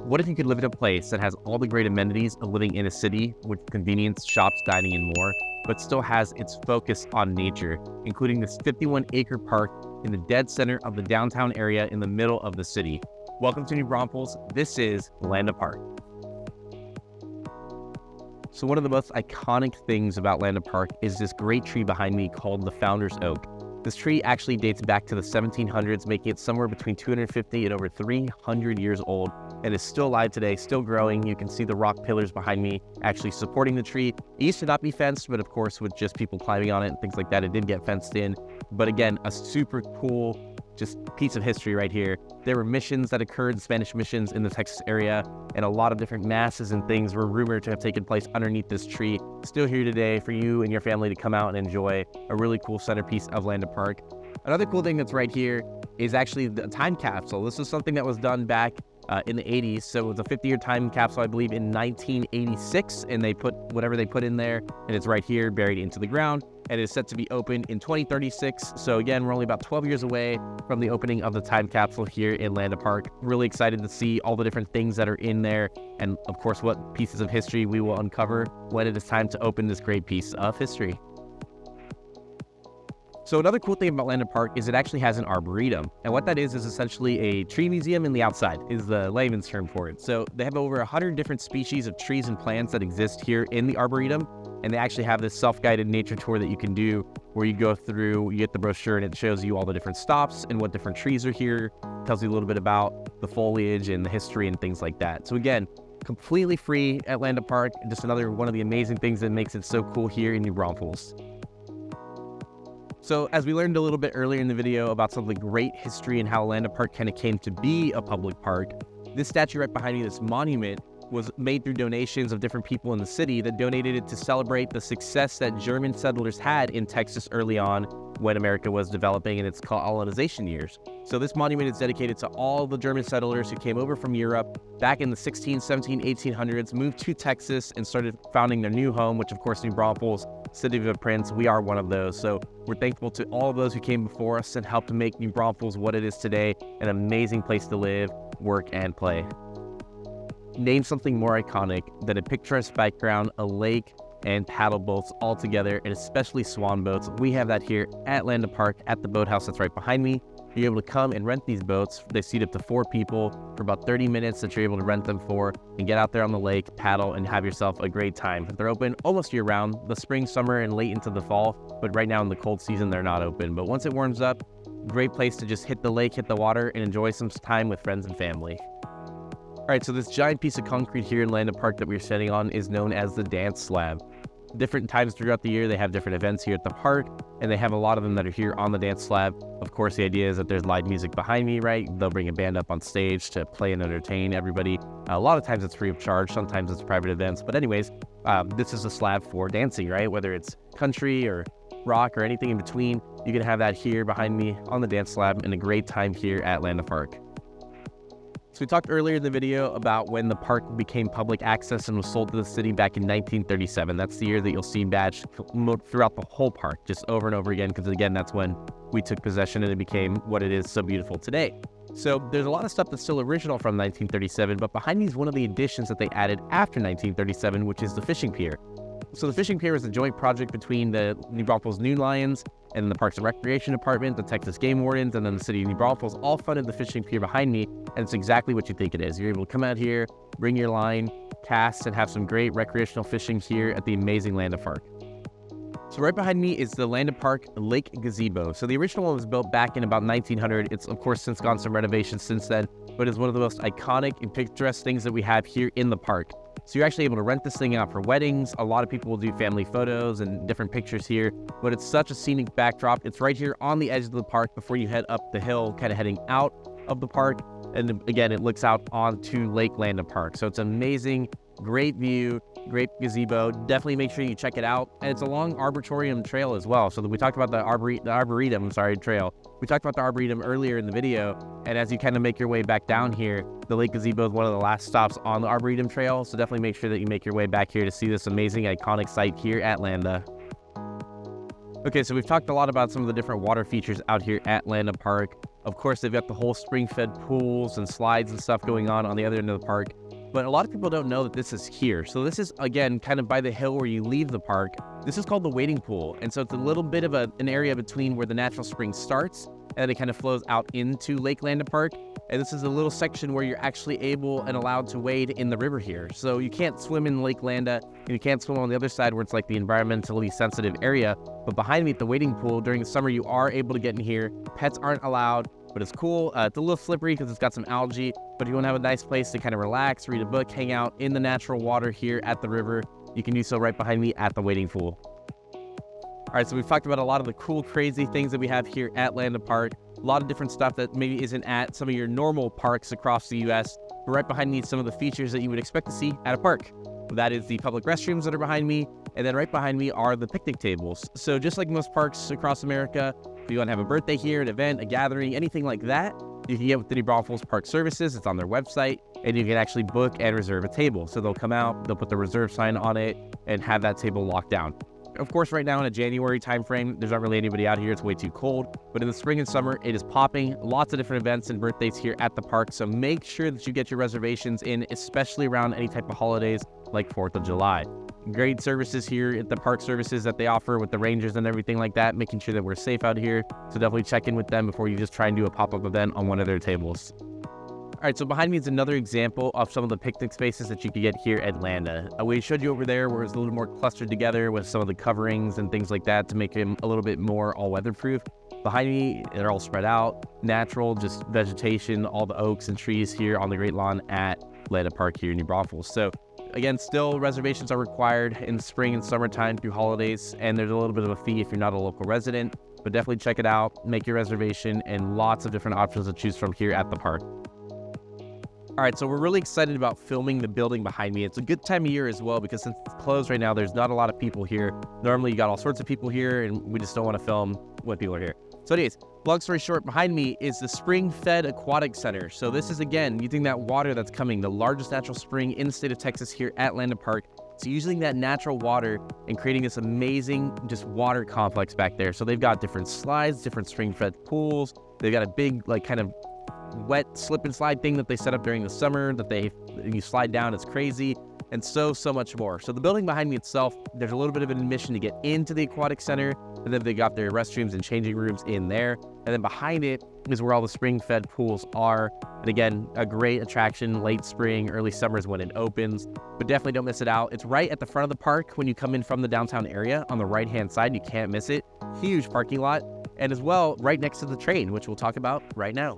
What if you could live in a place that has all the great amenities of living in a city with convenience, shops, dining, and more, but still has its focus on nature, including this 51-acre park in the dead center of the downtown area in the middle of the city? Welcome to New Braunfels. This is Landa Park. So one of the most iconic things about Landa Park is this great tree behind me called the Founder's Oak. This tree actually dates back to the 1700s, making it somewhere between 250 and over 300 years old, and is still alive today, still growing. You can see the rock pillars behind me actually supporting the tree. It used to not be fenced, but of course with just people climbing on it and things like that, it did get fenced in. But again, a super cool just piece of history right here. There were missions that occurred, Spanish missions in the Texas area, and a lot of different masses and things were rumored to have taken place underneath this tree. Still here today for you and your family to come out and enjoy a really cool centerpiece of Landa Park. Another cool thing that's right here is actually the time capsule. This was something that was done back in the 80s. So it was a 50-year time capsule, I believe, in 1986, and they put whatever they put in there, and it's right here buried into the ground, and it is set to be open in 2036. So again, we're only about 12 years away from the opening of the time capsule here in Landa Park. Really excited to see all the different things that are in there, and of course what pieces of history we will uncover when it is time to open this great piece of history. So another cool thing about Landa Park is it actually has an arboretum. And what that is essentially a tree museum in the outside, is the layman's term for it. So they have over 100 different species of trees and plants that exist here in the Arboretum. And they actually have this self-guided nature tour that you can do where you go through, you get the brochure and it shows you all the different stops and what different trees are here. Tells you a little bit about the foliage and the history and things like that. So again, completely free at Landa Park. Just another one of the amazing things that makes it so cool here in New Braunfels. So as we learned a little bit earlier in the video about some of the great history and how Landa Park kind of came to be a public park, this statue right behind me, this monument, was made through donations of different people in the city that donated it to celebrate the success that German settlers had in Texas early on when America was developing in its colonization years. So this monument is dedicated to all the German settlers who came over from Europe back in the 16, 17, 1800s, moved to Texas and started founding their new home, which of course New Braunfels, City of a Prince, we are one of those. So we're thankful to all of those who came before us and helped to make New Braunfels what it is today, an amazing place to live, work, and play. Name something more iconic than a picturesque background, a lake, and paddle boats all together, and especially swan boats. We have that here at Landa Park at the boathouse that's right behind me. You're able to come and rent these boats. They seat up to 4 people for about 30 minutes that you're able to rent them for and get out there on the lake, paddle, and have yourself a great time. They're open almost year round, the spring, summer, and late into the fall, but right now in the cold season, they're not open. But once it warms up, great place to just hit the lake, hit the water, and enjoy some time with friends and family. All right, so this giant piece of concrete here in Landa Park that we're standing on is known as the dance slab. Different times throughout the year, they have different events here at the park, and they have a lot of them that are here on the dance slab. Of course, the idea is that there's live music behind me, right? They'll bring a band up on stage to play and entertain everybody. A lot of times it's free of charge, sometimes it's private events. But anyways, this is a slab for dancing, right? Whether it's country or rock or anything in between, you can have that here behind me on the dance slab and a great time here at Landa Park. So we talked earlier in the video about when the park became public access and was sold to the city back in 1937. That's the year that you'll see badged throughout the whole park, just over and over again, because again, that's when we took possession and it became what it is so beautiful today. So there's a lot of stuff that's still original from 1937, but behind me is one of the additions that they added after 1937, which is the fishing pier. So the fishing pier is a joint project between the New Braunfels New Lions and the Parks and Recreation Department, the Texas Game Wardens, and then the City of New Braunfels all funded the fishing pier behind me, and it's exactly what you think it is. You're able to come out here, bring your line, cast, and have some great recreational fishing here at the amazing Landa Park. So right behind me is the Landa Park Lake Gazebo. So the original one was built back in about 1900. It's of course since gone some renovations since then, but it's one of the most iconic and picturesque things that we have here in the park. So you're actually able to rent this thing out for weddings. A lot of people will do family photos and different pictures here, but it's such a scenic backdrop. It's right here on the edge of the park before you head up the hill, kind of heading out of the park. And again, it looks out onto Lake Landa Park. So it's amazing, great view, great gazebo. Definitely make sure you check it out. And it's along Arboretum Trail as well. So we talked about the Arboretum trail. We talked about the Arboretum earlier in the video. And as you kind of make your way back down here, the Lake Gazebo is one of the last stops on the Arboretum Trail. So definitely make sure that you make your way back here to see this amazing, iconic site here at Landa. Okay, so we've talked a lot about some of the different water features out here at Landa Park. Of course, they've got the whole spring-fed pools and slides and stuff going on the other end of the park. But a lot of people don't know that this is here. So this is, again, kind of by the hill where you leave the park. This is called the wading pool. And so it's a little bit of an area between where the natural spring starts and then it kind of flows out into Lake Landa Park. And this is a little section where you're actually able and allowed to wade in the river here. So you can't swim in Lake Landa, and you can't swim on the other side where it's like the environmentally sensitive area. But behind me at the wading pool, during the summer, you are able to get in here. Pets aren't allowed, but it's cool. It's a little slippery because it's got some algae, but if you want to have a nice place to kind of relax, read a book, hang out in the natural water here at the river, you can do so right behind me at the wading pool. All right, so we've talked about a lot of the cool, crazy things that we have here at Landa Park. A lot of different stuff that maybe isn't at some of your normal parks across the U.S. But right behind me, some of the features that you would expect to see at a park. That is the public restrooms that are behind me, and then right behind me are the picnic tables. So just like most parks across America, if you want to have a birthday here, an event, a gathering, anything like that, you can get with the Braunfels Park Services. It's on their website, and you can actually book and reserve a table. So they'll come out, they'll put the reserve sign on it, and have that table locked down. Of course, right now in a January timeframe, there's not really anybody out here. It's way too cold. But in the spring and summer, it is popping. Lots of different events and birthdays here at the park. So make sure that you get your reservations in, especially around any type of holidays like 4th of July. Great services here at the park services that they offer with the rangers and everything like that, making sure that we're safe out here. So definitely check in with them before you just try and do a pop-up event on one of their tables. All right, so behind me is another example of some of the picnic spaces that you could get here at Landa. We showed you over there where it's a little more clustered together with some of the coverings and things like that to make them a little bit more all-weather proof. Behind me, they're all spread out, natural, just vegetation, all the oaks and trees here on the Great Lawn at Landa Park here in New Braunfels. So again, still reservations are required in spring and summertime through holidays, and there's a little bit of a fee if you're not a local resident, but definitely check it out, make your reservation, and lots of different options to choose from here at the park. All right, so we're really excited about filming the building behind me. It's a good time of year as well because since it's closed right now, there's not a lot of people here. Normally, you got all sorts of people here, and we just don't want to film when people are here. So anyways, long story short, behind me is the spring-fed aquatic center. So this is, again, using that water that's coming, the largest natural spring in the state of Texas here at Landa Park. So using that natural water and creating this amazing just water complex back there. So they've got different slides, different spring-fed pools. They've got a big, like, kind of wet slip and slide thing that they set up during the summer that you slide down. It's crazy, and so much more. So the building behind me itself, there's a little bit of an admission to get into the aquatic center, and then they got their restrooms and changing rooms in there, and then behind it is where all the spring-fed pools are. And again, a great attraction. Late spring, early summer is when it opens, but definitely don't miss it out. It's right at the front of the park when you come in from the downtown area on the right-hand side. You can't miss it. Huge parking lot, and as well right next to the train, which we'll talk about right now.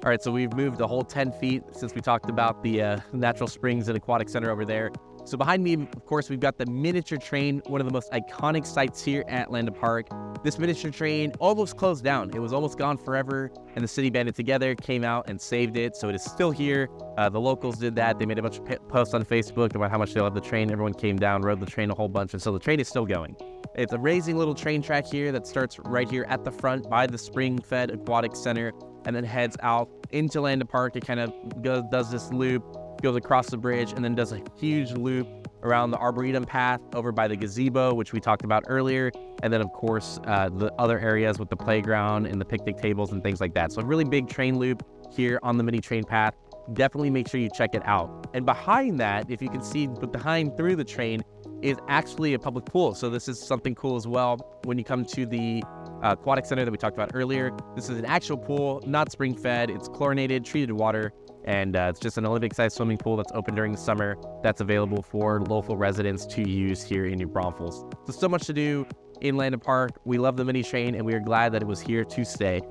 All right, so we've moved the whole 10 feet since we talked about the natural springs and aquatic center over there. So behind me, of course, we've got the miniature train, one of the most iconic sites here at Landa Park. This miniature train almost closed down. It was almost gone forever, and the city banded together, came out and saved it. So it is still here. The locals did that. They made a bunch of posts on Facebook about how much they love the train. Everyone came down, rode the train a whole bunch, and so the train is still going. It's an amazing little train track here that starts right here at the front by the spring-fed aquatic center, and then heads out into Landa Park. It kind of does this loop, goes across the bridge, and then does a huge loop around the Arboretum path over by the Gazebo, which we talked about earlier, and then of course the other areas with the playground and the picnic tables and things like that. So a really big train loop here on the mini train path. Definitely make sure you check it out. And behind that, if you can see behind through the train, is actually a public pool. So this is something cool as well. When you come to the aquatic center that we talked about earlier, this is an actual pool, not spring fed. It's chlorinated, treated water, and it's just an Olympic-sized swimming pool that's open during the summer that's available for local residents to use here in New Braunfels. So much to do in Landa Park. We love the mini train, and we are glad that it was here to stay.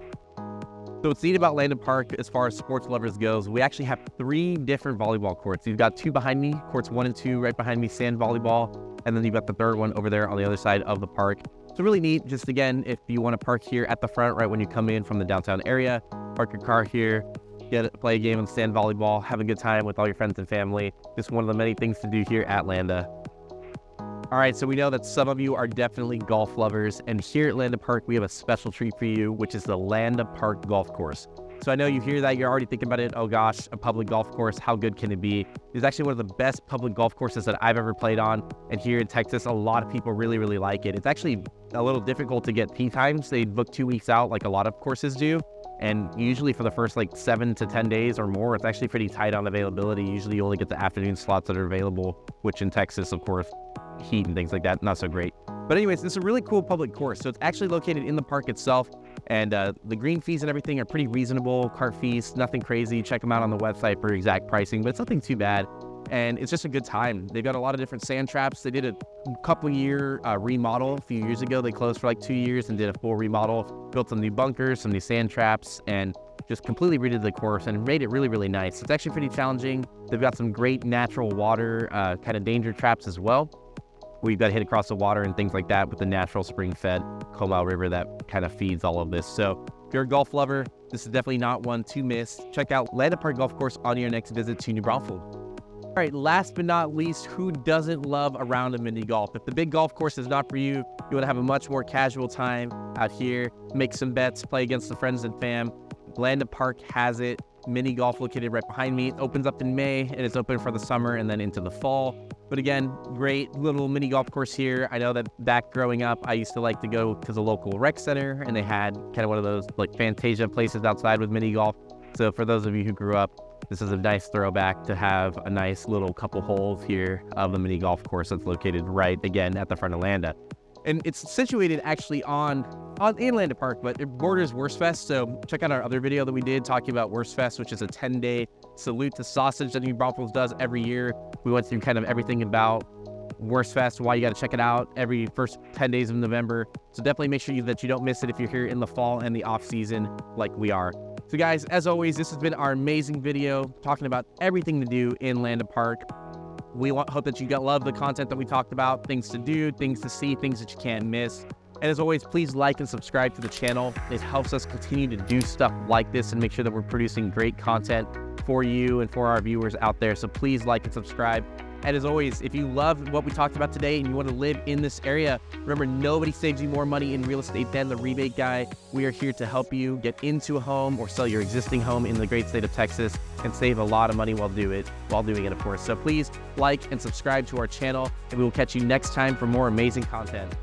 So what's neat about Landa Park as far as sports lovers goes, we actually have 3 different volleyball courts. You've got 2 behind me, courts 1 and 2 right behind me, sand volleyball, and then you've got the 3rd one over there on the other side of the park. So really neat, just again, if you want to park here at the front right when you come in from the downtown area, park your car here, play a game of sand volleyball, have a good time with all your friends and family. Just one of the many things to do here at Landa. All right, so we know that some of you are definitely golf lovers, and here at Landa Park, we have a special treat for you, which is the Landa Park Golf Course. So I know you hear that, you're already thinking about it. Oh gosh, a public golf course, how good can it be? It's actually one of the best public golf courses that I've ever played on. And here in Texas, a lot of people really, really like it. It's actually a little difficult to get tee times. They book 2 weeks out like a lot of courses do. And usually for the first like 7 to 10 days or more, it's actually pretty tight on availability. Usually you only get the afternoon slots that are available, which in Texas, of course, heat and things like that, not so great. But anyways, this is a really cool public course. So it's actually located in the park itself, and the green fees and everything are pretty reasonable. Cart fees, nothing crazy. Check them out on the website for exact pricing, but it's nothing too bad. And it's just a good time. They've got a lot of different sand traps. They did a couple year remodel a few years ago. They closed for like 2 years and did a full remodel, built some new bunkers, some new sand traps, and just completely redid the course and made it really, really nice. It's actually pretty challenging. They've got some great natural water kind of danger traps as well, where you've got to hit across the water and things like that with the natural spring-fed Comal River that kind of feeds all of this. So if you're a golf lover, this is definitely not one to miss. Check out Landa Park Golf Course on your next visit to New Braunfels. All right, last but not least, who doesn't love a round of mini golf? If the big golf course is not for you, you want to have a much more casual time out here, make some bets, play against the friends and fam, Landa Park has it. Mini golf located right behind me. It opens up in May and it's open for the summer and then into the fall. But again, great little mini golf course here. I know that back growing up, I used to like to go to the local rec center, and they had kind of one of those like Fantasia places outside with mini golf. So for those of you who grew up, this is a nice throwback to have a nice little couple holes here of the mini golf course that's located right again at the front of Landa. And it's situated actually in Landa Park, but it borders Wurstfest. So check out our other video that we did talking about Wurstfest, which is a 10-day salute to sausage that New Braunfels does every year. We went through kind of everything about Wurstfest, why you got to check it out every first 10 days of November. So definitely make sure that you don't miss it if you're here in the fall and the off season like we are. So guys, as always, this has been our amazing video talking about everything to do in Landa Park. We hope that you love the content that we talked about, things to do, things to see, things that you can't miss. And as always, please like and subscribe to the channel. It helps us continue to do stuff like this and make sure that we're producing great content for you and for our viewers out there. So please like and subscribe. And as always, if you love what we talked about today and you want to live in this area, remember, nobody saves you more money in real estate than the Rebate Guy. We are here to help you get into a home or sell your existing home in the great state of Texas and save a lot of money while doing it, of course. So please like and subscribe to our channel, and we will catch you next time for more amazing content.